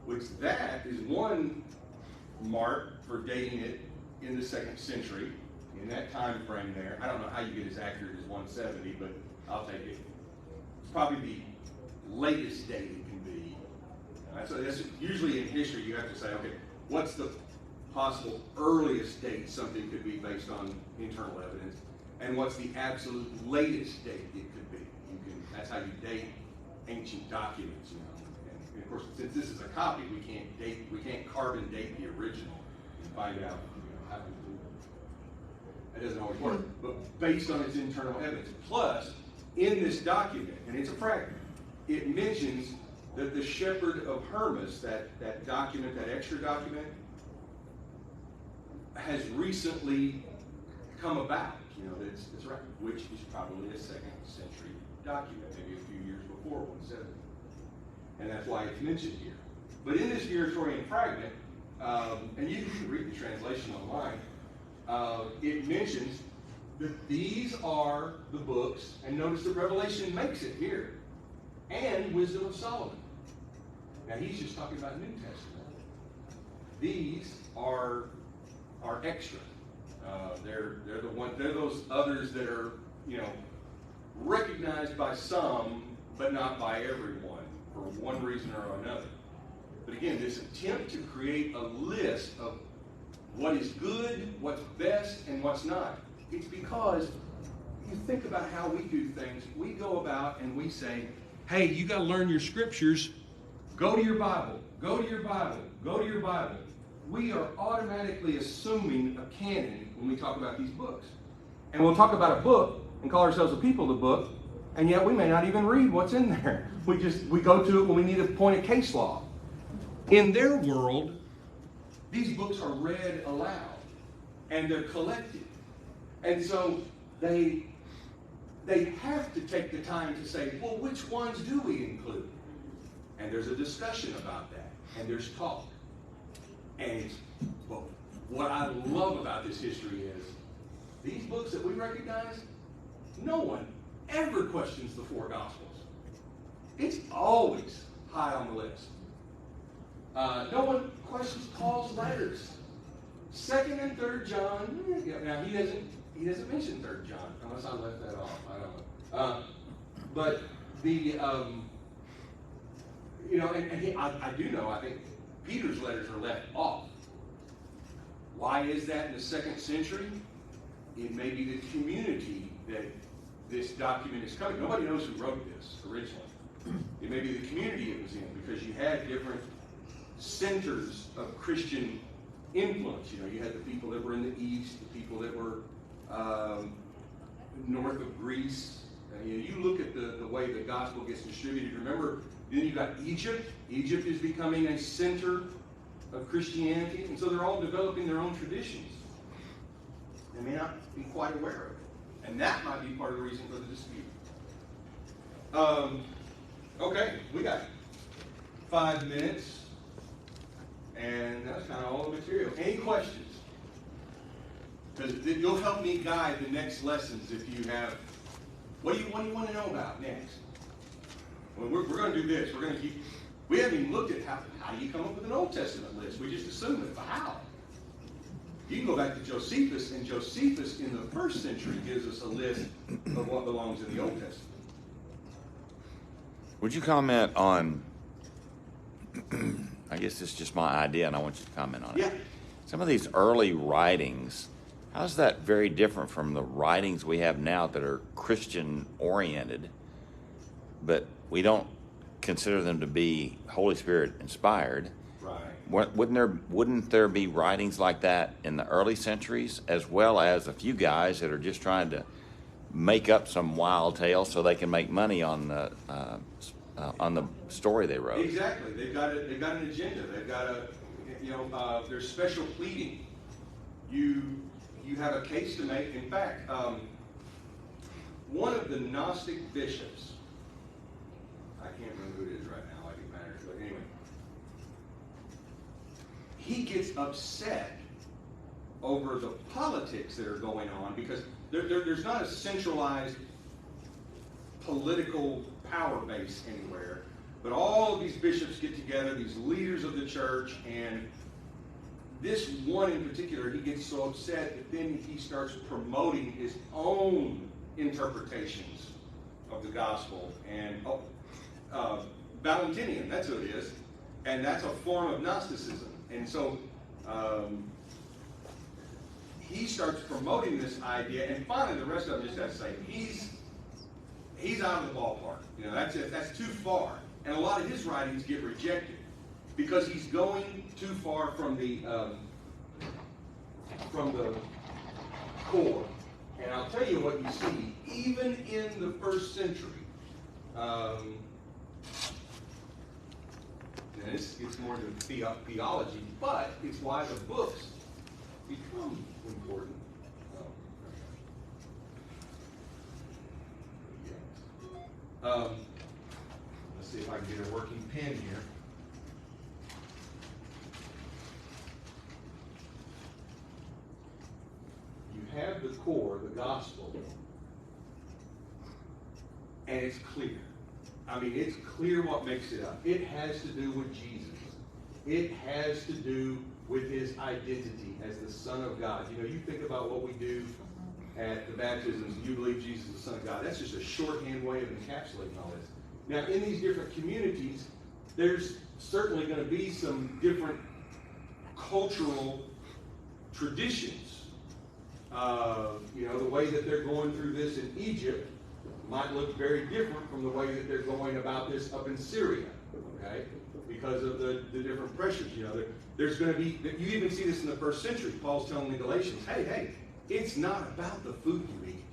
which that is one mark for dating it in the 2nd century, in that time frame there. I don't know how you get as accurate as 170, but I'll take it. It's probably the latest date it can be. So that's usually in history you have to say, okay, what's the possible earliest date something could be based on internal evidence, and what's the absolute latest date it could be. That's how you date ancient documents, you know. And of course, since this is a copy, we can't carbon date the original and find out, you know, how to do it. That doesn't always work, but based on its internal evidence. Plus, in this document, and it's a fragment, it mentions that the shepherd of Hermas, that document, that extra document, has recently come about. You know, it's right, which is probably a 2nd century document, maybe a few years before 170. And that's why it's mentioned here. But in this Muratorian fragment, and you can read the translation online, it mentions that these are the books, and notice that Revelation makes it here, and Wisdom of Solomon. Now he's just talking about New Testament. These are extra. They're those others that are, you know, recognized by some, but not by everyone, for one reason or another. But again, this attempt to create a list of what is good, what's best, and what's not, it's because you think about how we do things. We go about and we say, hey, you got to learn your scriptures. Go to your Bible. Go to your Bible. Go to your Bible. We are automatically assuming a canon when we talk about these books. And we'll talk about a book and call ourselves a people of the book, and yet we may not even read what's in there. We go to it when we need to point a case law. In their world, these books are read aloud, and they're collected. And so they have to take the time to say, well, which ones do we include? And there's a discussion about that, and there's talk. And well, what I love about this history is these books that we recognize, no one ever questions the 4 Gospels. It's always high on the list. No one questions Paul's letters. 2nd and 3rd John. Now he doesn't mention 3rd John unless I left that off. I don't know. But the you know, I do know. I think Peter's letters are left off. Why is that in the 2nd century? It may be the community that this document is coming. Nobody knows who wrote this originally. It may be the community it was in, because you had different centers of Christian influence. You know, you had the people that were in the east, the people that were north of Greece. You look at the way the gospel gets distributed. Remember, then you've got Egypt. Egypt is becoming a center of Christianity, and so they're all developing their own traditions. They may not be quite aware of it, and that might be part of the reason for the dispute. Okay, we got 5 minutes, and that's kind of all the material. Any questions? Because you'll help me guide the next lessons if you have. What do you want to know about next? Well, we're going to do this. We're going to keep. We haven't even looked at how do you come up with an Old Testament list. We just assume it. But how? You can go back to Josephus, and Josephus in the 1st century gives us a list of what belongs in the Old Testament. Would you comment on, I guess it's just my idea and I want you to comment on it. Yeah. Some of these early writings, how's that very different from the writings we have now that are Christian oriented, but we don't consider them to be Holy Spirit inspired? Right. Wouldn't there be writings like that in the early centuries, as well as a few guys that are just trying to make up some wild tale so they can make money on the story they wrote? Exactly. They've got an agenda. They've got there's special pleading. You have a case to make. In fact, one of the Gnostic bishops, I can't remember who it is right now, like it matters, but anyway, he gets upset over the politics that are going on, because there's not a centralized political power base anywhere, but all of these bishops get together, these leaders of the church, and this one in particular, he gets so upset that then he starts promoting his own interpretations of the gospel. And Valentinian, that's what it is. And that's a form of Gnosticism. And so he starts promoting this idea, and finally the rest of them just have to say, he's out of the ballpark. You know, that's it, that's too far. And a lot of his writings get rejected because he's going too far from the core. And I'll tell you what you see, even in the first century. And it's more than theology, but it's why the books become important. Let's see if I can get a working pen here. You have the core, the gospel, and it's clear. I mean, it's clear what makes it up. It has to do with Jesus. It has to do with his identity as the Son of God. You know, you think about what we do at the baptisms, you believe Jesus is the Son of God. That's just a shorthand way of encapsulating all this. Now, in these different communities, there's certainly going to be some different cultural traditions. You know, the way that they're going through this in Egypt might look very different from the way that they're going about this up in Syria, okay? Because of the different pressures, you know. There's going to be, you even see this in the first century. Paul's telling the Galatians, hey, it's not about the food you eat.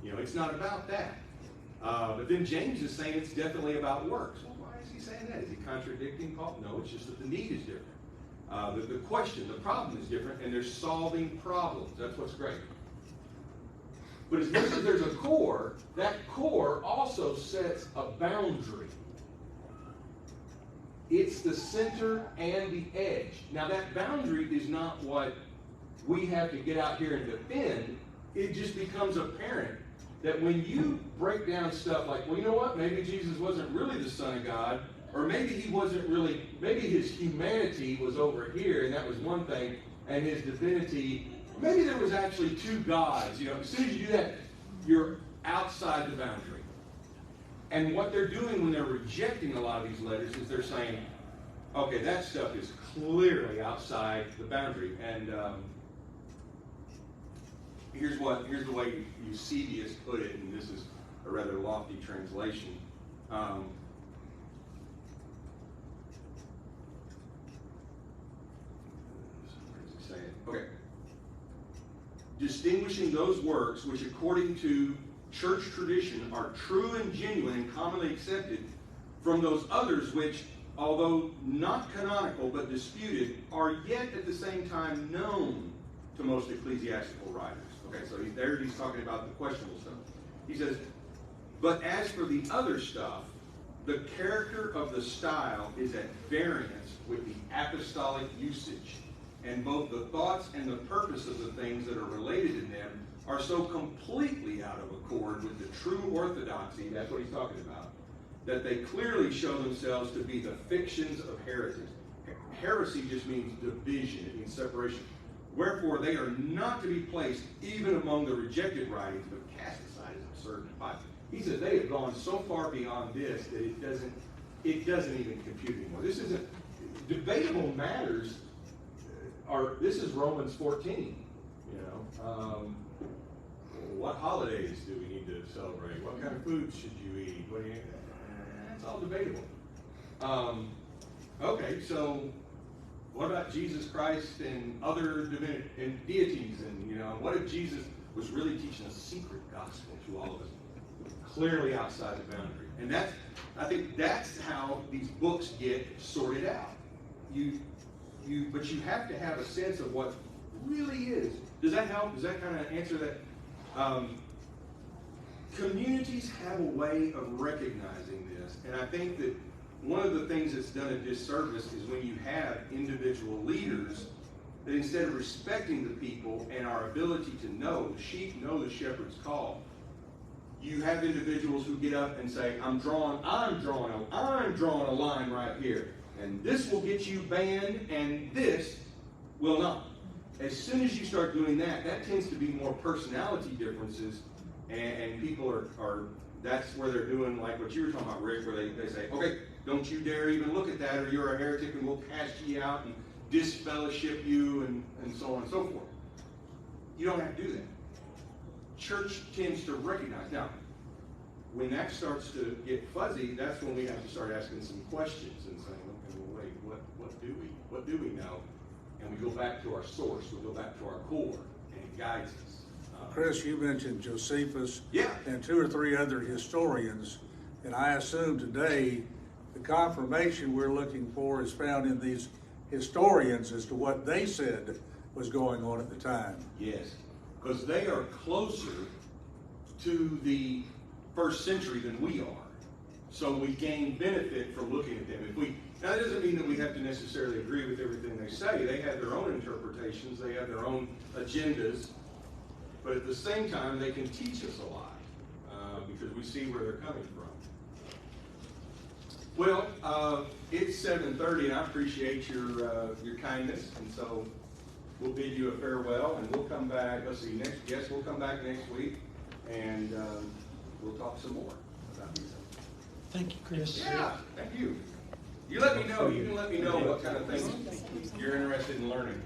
You know, it's not about that. But then James is saying it's definitely about works. Well, why is he saying that? Is he contradicting Paul? No, it's just that the need is different. The question, the problem is different, and they're solving problems. That's what's great. But as much as there's a core, that core also sets a boundary. It's the center and the edge. Now that boundary is not what we have to get out here and defend. It just becomes apparent that when you break down stuff like, well, you know what, maybe Jesus wasn't really the Son of God, or maybe he wasn't really, maybe his humanity was over here and that was one thing, and his divinity, maybe there was actually two gods. You know, as soon as you do that, you're outside the boundary. And what they're doing when they're rejecting a lot of these letters is they're saying, okay, that stuff is clearly outside the boundary. And here's the way Eusebius put it, and this is a rather lofty translation. Where does he say it? Okay. Distinguishing those works which according to church tradition are true and genuine and commonly accepted from those others which, although not canonical but disputed, are yet at the same time known to most ecclesiastical writers. Okay, so he's talking about the questionable stuff. He says, but as for the other stuff, the character of the style is at variance with the apostolic usage, and both the thoughts and the purpose of the things that are related in them are so completely out of accord with the true orthodoxy, that's what he's talking about, that they clearly show themselves to be the fictions of heresies. Heresy just means division, it means separation. Wherefore they are not to be placed even among the rejected writings, but cast aside as absurd and impious. He says they have gone so far beyond this that it doesn't even compute anymore. This isn't debatable matters. This is Romans 14. You know, what holidays do we need to celebrate? What kind of food should you eat? It's all debatable. Okay, so what about Jesus Christ and other deities? And you know, what if Jesus was really teaching a secret gospel to all of us, clearly outside the boundary? And I think that's how these books get sorted out. But you have to have a sense of what really is. Does that help? Does that kind of answer that? Communities have a way of recognizing this, and I think that one of the things that's done a disservice is when you have individual leaders that instead of respecting the people and our ability to know, the sheep know the shepherd's call, you have individuals who get up and say, I'm drawing a line right here. And this will get you banned, and this will not. As soon as you start doing that, that tends to be more personality differences, and people are that's where they're doing like what you were talking about, Rick, where they say, okay, don't you dare even look at that, or you're a heretic, and we'll cast you out and disfellowship you, and so on and so forth. You don't have to do that. Church tends to recognize. Now, when that starts to get fuzzy, that's when we have to start asking some questions and saying, okay, well, wait, what do we know? And we go back to our source, we go back to our core, and it guides us. Chris, you mentioned Josephus. Yeah. And 2 or 3 other historians, and I assume today the confirmation we're looking for is found in these historians as to what they said was going on at the time. Yes, because they are closer to the first century than we are. So we gain benefit from looking at them. Now that doesn't mean that we have to necessarily agree with everything they say. They have their own interpretations, they have their own agendas, but at the same time they can teach us a lot because we see where they're coming from. Well, it's 7:30, and I appreciate your kindness, and so we'll bid you a farewell, and we'll come back. Let's see, we'll come back next week, and we'll talk some more about these. Thank you, Chris. Yeah, thank you. You let me know. You can let me know what kind of things you're interested in learning.